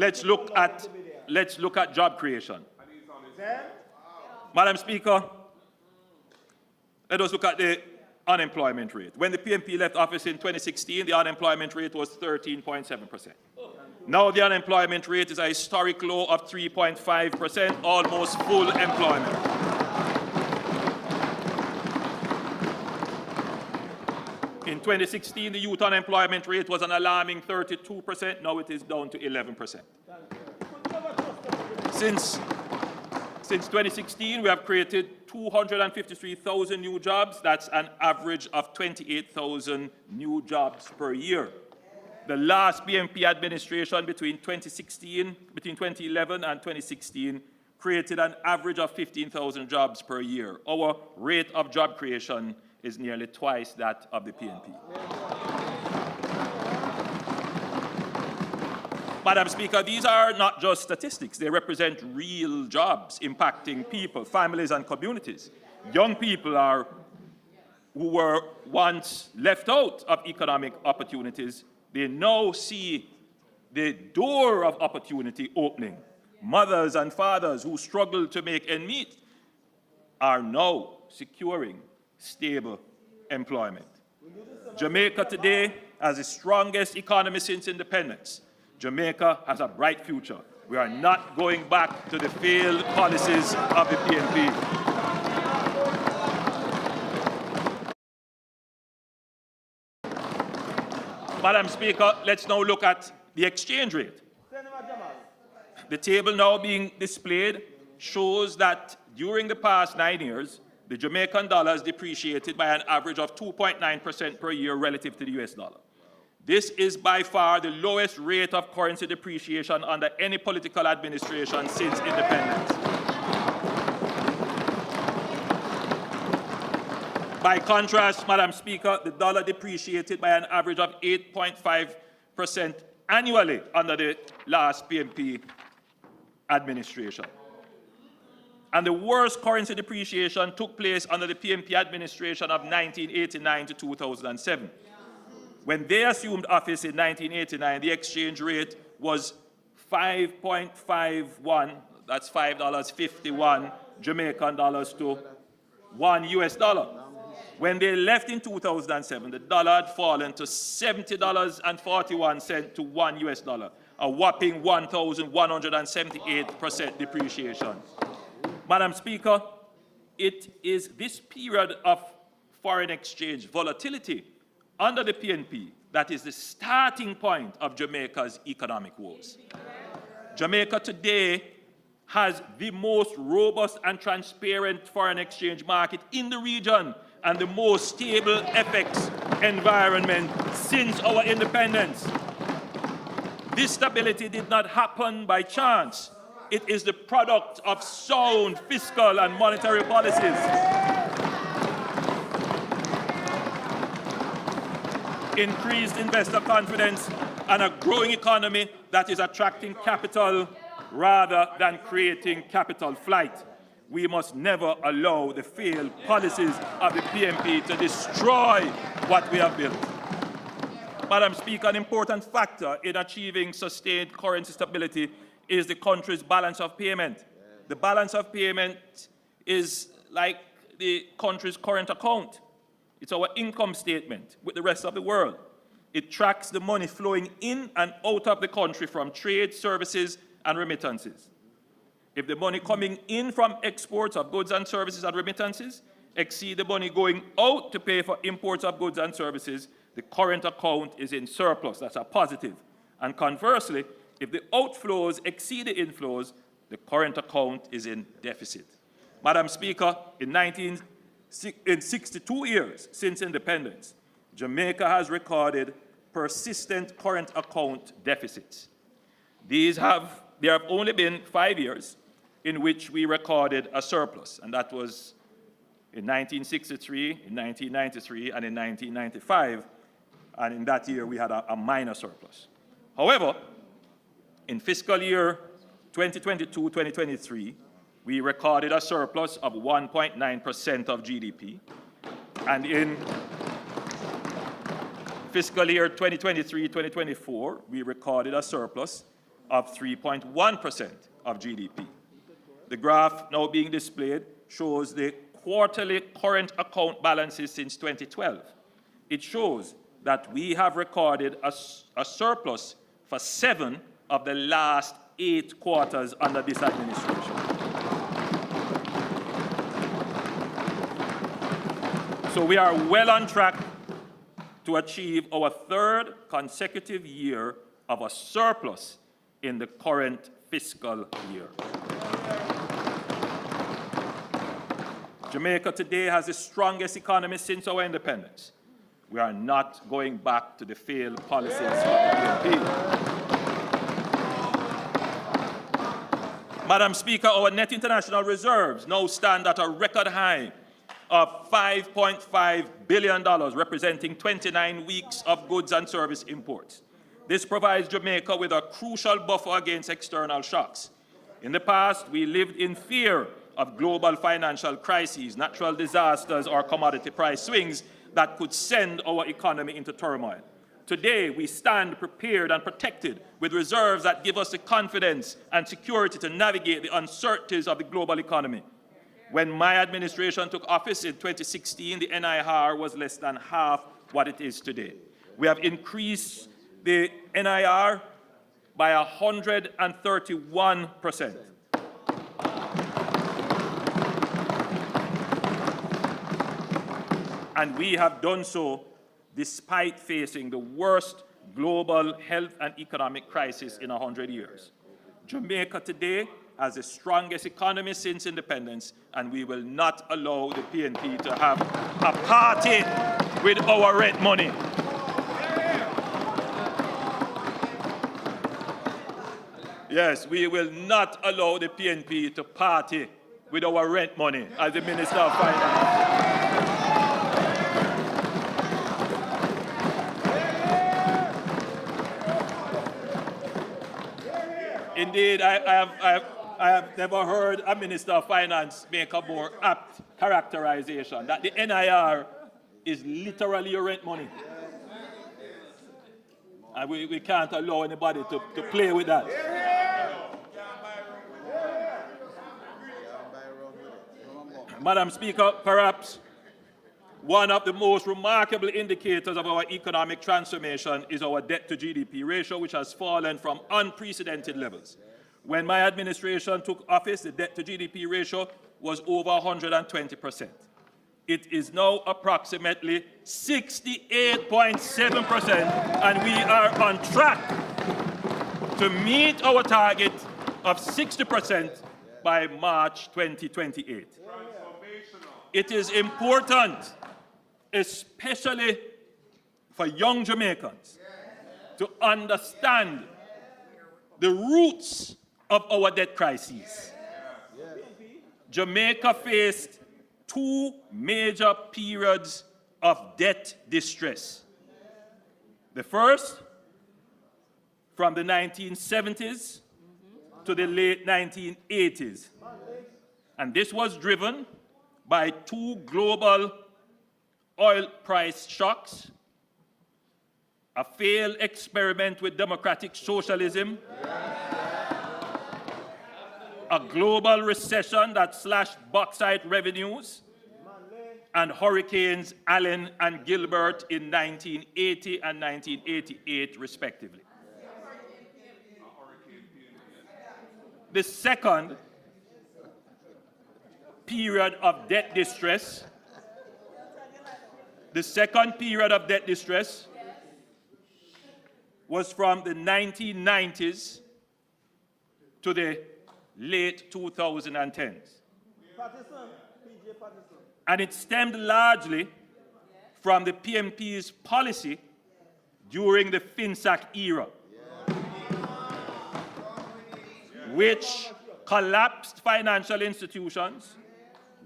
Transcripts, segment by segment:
let's look at job creation. Madam Speaker, let us look at the unemployment rate. When the PNP left office in 2016, the unemployment rate was 13.7%. Now the unemployment rate is a historic low of 3.5%, almost full employment. In 2016, the youth unemployment rate was an alarming 32%. Now it is down to 11%. Since 2016, we have created 253,000 new jobs. That's an average of 28,000 new jobs per year. The last PNP administration between 2011 and 2016 created an average of 15,000 jobs per year. Our rate of job creation is nearly twice that of the PNP. Madam Speaker, these are not just statistics. They represent real jobs impacting people, families, and communities. Young people who were once left out of economic opportunities, they now see the door of opportunity opening. Mothers and fathers who struggle to make ends meet are now securing stable employment. Jamaica today has the strongest economy since independence. Jamaica has a bright future. We are not going back to the failed policies of the PNP. Madam Speaker, let's now look at the exchange rate. The table now being displayed shows that during the past 9 years, the Jamaican dollar has depreciated by an average of 2.9% per year relative to the US dollar. This is by far the lowest rate of currency depreciation under any political administration since independence. By contrast, Madam Speaker, the dollar depreciated by an average of 8.5% annually under the last PNP administration. And the worst currency depreciation took place under the PNP administration of 1989 to 2007. When they assumed office in 1989, the exchange rate was 5.51, that's $5.51 Jamaican dollars to $1 US. When they left in 2007, the dollar had fallen to $70.41 to $1 US, a whopping 1,178% depreciation. Madam Speaker, it is this period of foreign exchange volatility under the PNP that is the starting point of Jamaica's economic woes. Jamaica today has the most robust and transparent foreign exchange market in the region and the most stable FX environment since our independence. This stability did not happen by chance. It is the product of sound fiscal and monetary policies. Increased investor confidence and a growing economy that is attracting capital rather than creating capital flight. We must never allow the failed policies of the PNP to destroy what we have built. Madam Speaker, an important factor in achieving sustained currency stability is the country's balance of payment. The balance of payment is like the country's current account. It's our income statement with the rest of the world. It tracks the money flowing in and out of the country from trade, services, and remittances. If the money coming in from exports of goods and services and remittances exceed the money going out to pay for imports of goods and services, the current account is in surplus. That's a positive. And conversely, if the outflows exceed the inflows, the current account is in deficit. Madam Speaker, in 62 years since independence, Jamaica has recorded persistent current account deficits. There have only been 5 years in which we recorded a surplus, and that was in 1963, in 1993, and in 1995, and in that year we had a minor surplus. However, in fiscal year 2022-2023, we recorded a surplus of 1.9% of GDP, and in fiscal year 2023-2024, we recorded a surplus of 3.1% of GDP. The graph now being displayed shows the quarterly current account balances since 2012. It shows that we have recorded a surplus for 7 of the last 8 quarters under this administration. So we are well on track to achieve our 3rd consecutive year of a surplus in the current fiscal year. Jamaica today has the strongest economy since our independence. We are not going back to the failed policies of the PNP. Madam Speaker, our net international reserves now stand at a record high of $5.5 billion, representing 29 weeks of goods and service imports. This provides Jamaica with a crucial buffer against external shocks. In the past, we lived in fear of global financial crises, natural disasters, or commodity price swings that could send our economy into turmoil. Today, we stand prepared and protected with reserves that give us the confidence and security to navigate the uncertainties of the global economy. When my administration took office in 2016, the NIR was less than half what it is today. We have increased the NIR by 131%. And we have done so despite facing the worst global health and economic crisis in 100 years. Jamaica today has the strongest economy since independence, and we will not allow the PNP to have a party with our rent money. Yes, we will not allow the PNP to party with our rent money as the Minister of Finance. Indeed, I have never heard a Minister of Finance make a more apt characterization that the NIR is literally your rent money. And we can't allow anybody to play with that. Madam Speaker, perhaps one of the most remarkable indicators of our economic transformation is our debt-to-GDP ratio, which has fallen from unprecedented levels. When my administration took office, the debt-to-GDP ratio was over 120%. It is now approximately 68.7%, and we are on track to meet our target of 60% by March 2028. It is important, especially for young Jamaicans, to understand the roots of our debt crises. Jamaica faced 2 major periods of debt distress. The first, from the 1970s to the late 1980s. And this was driven by 2 global oil price shocks, a failed experiment with democratic socialism, a global recession that slashed bauxite revenues, and Hurricanes Allen and Gilbert in 1980 and 1988, respectively. The second period of debt distress was from the 1990s to the late 2010s. And it stemmed largely from the PNP's policy during the FinSAC era, which collapsed financial institutions,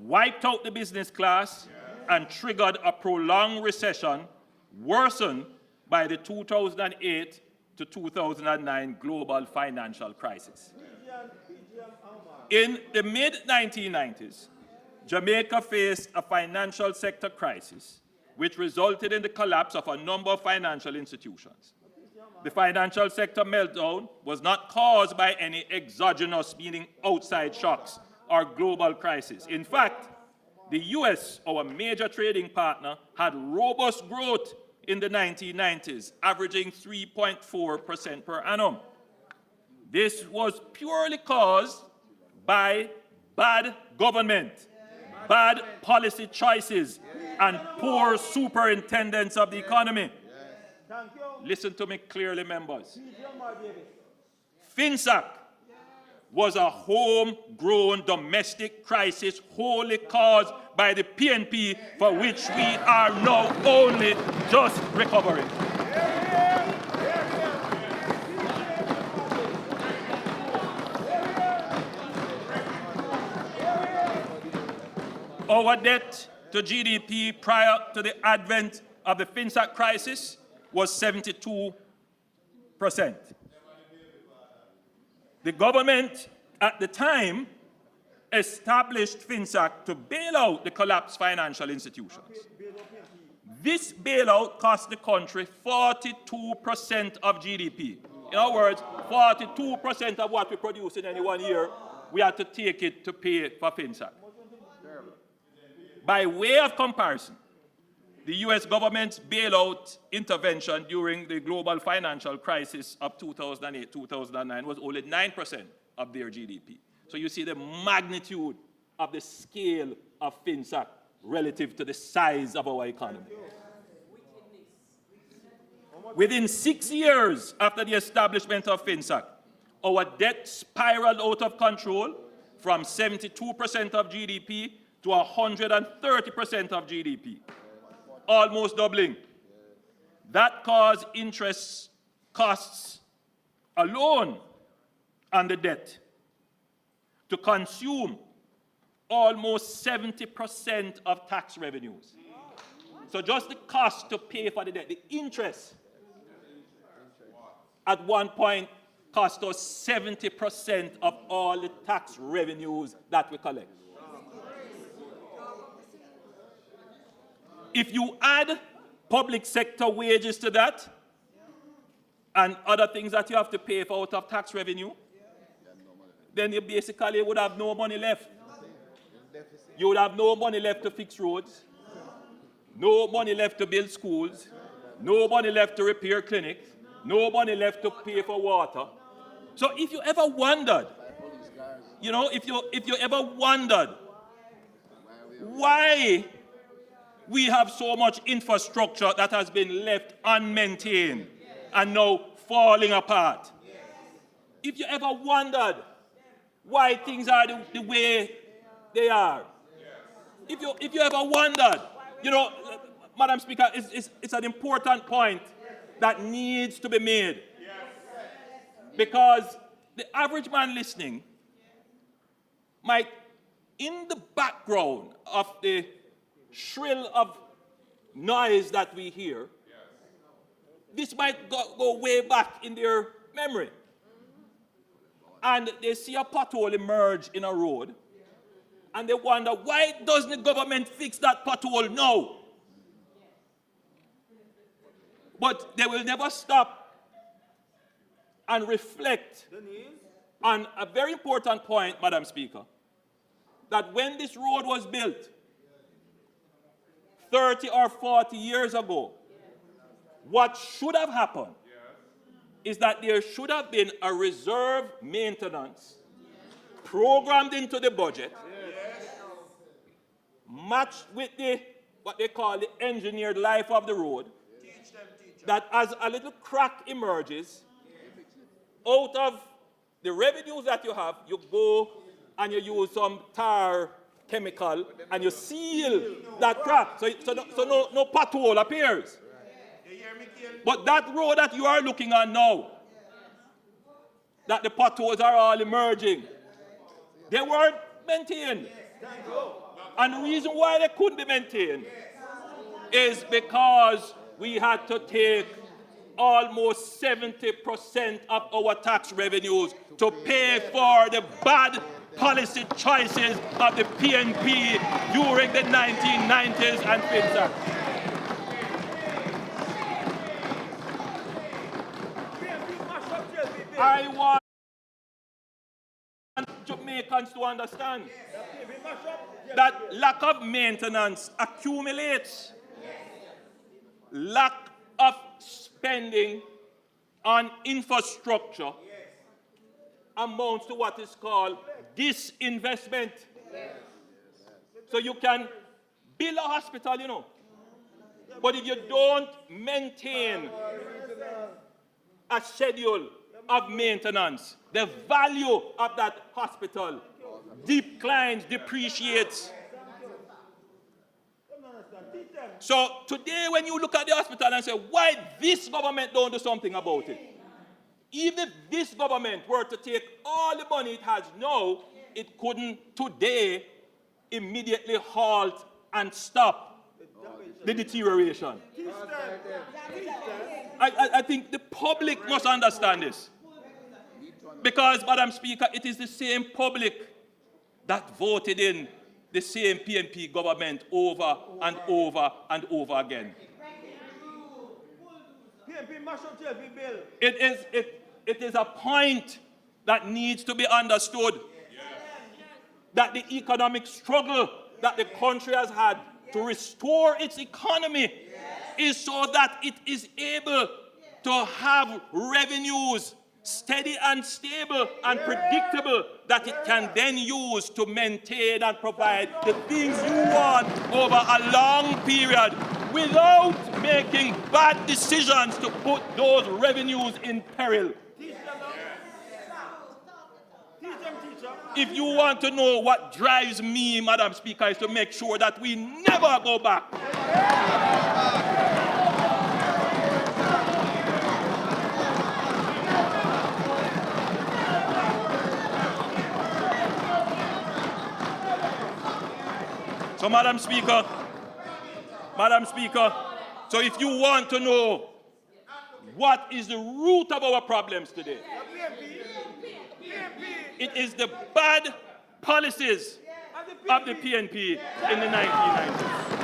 wiped out the business class, and triggered a prolonged recession worsened by the 2008 to 2009 global financial crisis. In the mid-1990s, Jamaica faced a financial sector crisis which resulted in the collapse of a number of financial institutions. The financial sector meltdown was not caused by any exogenous, meaning outside shocks or global crisis. In fact, the US, our major trading partner, had robust growth in the 1990s, averaging 3.4% per annum. This was purely caused by bad government, bad policy choices, and poor superintendence of the economy. Listen to me clearly, members. FinSAC was a homegrown domestic crisis wholly caused by the PNP, for which we are now only just recovering. Our debt to GDP prior to the advent of the FinSAC crisis was 72%. The government at the time established FinSAC to bail out the collapsed financial institutions. This bailout cost the country 42% of GDP. In other words, 42% of what we produce in any 1 year, we had to take it to pay for FinSAC. By way of comparison, the US government's bailout intervention during the global financial crisis of 2008-2009 was only 9% of their GDP. So you see the magnitude of the scale of FinSAC relative to the size of our economy. Within 6 years after the establishment of FinSAC, our debt spiraled out of control from 72% of GDP to 130% of GDP, almost doubling. That caused interest costs alone on the debt to consume almost 70% of tax revenues. So just the cost to pay for the debt, the interest, at one point cost us 70% of all the tax revenues that we collect. If you add public sector wages to that, and other things that you have to pay for out of tax revenue, then you basically would have no money left. You would have no money left to fix roads, no money left to build schools, no money left to repair clinics, no money left to pay for water. So if you ever wondered, if you ever wondered why we have so much infrastructure that has been left unmaintained and now falling apart, if you ever wondered why things are the way they are, if you ever wondered, Madam Speaker, it's an important point that needs to be made. Because the average man listening might, in the background of the shrill of noise that we hear, this might go way back in their memory. And they see a pothole emerge in a road, and they wonder, why doesn't the government fix that pothole now? But they will never stop and reflect on a very important point, Madam Speaker, that when this road was built 30 or 40 years ago, what should have happened is that there should have been a reserve maintenance programmed into the budget, matched with what they call the engineered life of the road, that as a little crack emerges, out of the revenues that you have, you go and you use some tar chemical and you seal that crack. So no pothole appears. But that road that you are looking at now, that the potholes are all emerging, they weren't maintained. And the reason why they couldn't be maintained is because we had to take almost 70% of our tax revenues to pay for the bad policy choices of the PNP during the 1990s and FinSAC. I want Jamaicans to understand that lack of maintenance accumulates. Lack of spending on infrastructure amounts to what is called disinvestment. So you can build a hospital, you know, but if you don't maintain a schedule of maintenance, the value of that hospital declines, depreciates. So today when you look at the hospital and say, why this government don't do something about it? Even if this government were to take all the money it has now, it couldn't today immediately halt and stop the deterioration. I think the public must understand this. Because, Madam Speaker, it is the same public that voted in the same PNP government over and over and over again. It is a point that needs to be understood that the economic struggle that the country has had to restore its economy is so that it is able to have revenues steady and stable and predictable that it can then use to maintain and provide the things you want over a long period without making bad decisions to put those revenues in peril. If you want to know what drives me, Madam Speaker, is to make sure that we never go back. So, Madam Speaker, so if you want to know what is the root of our problems today, it is the bad policies of the PNP in the 1990s.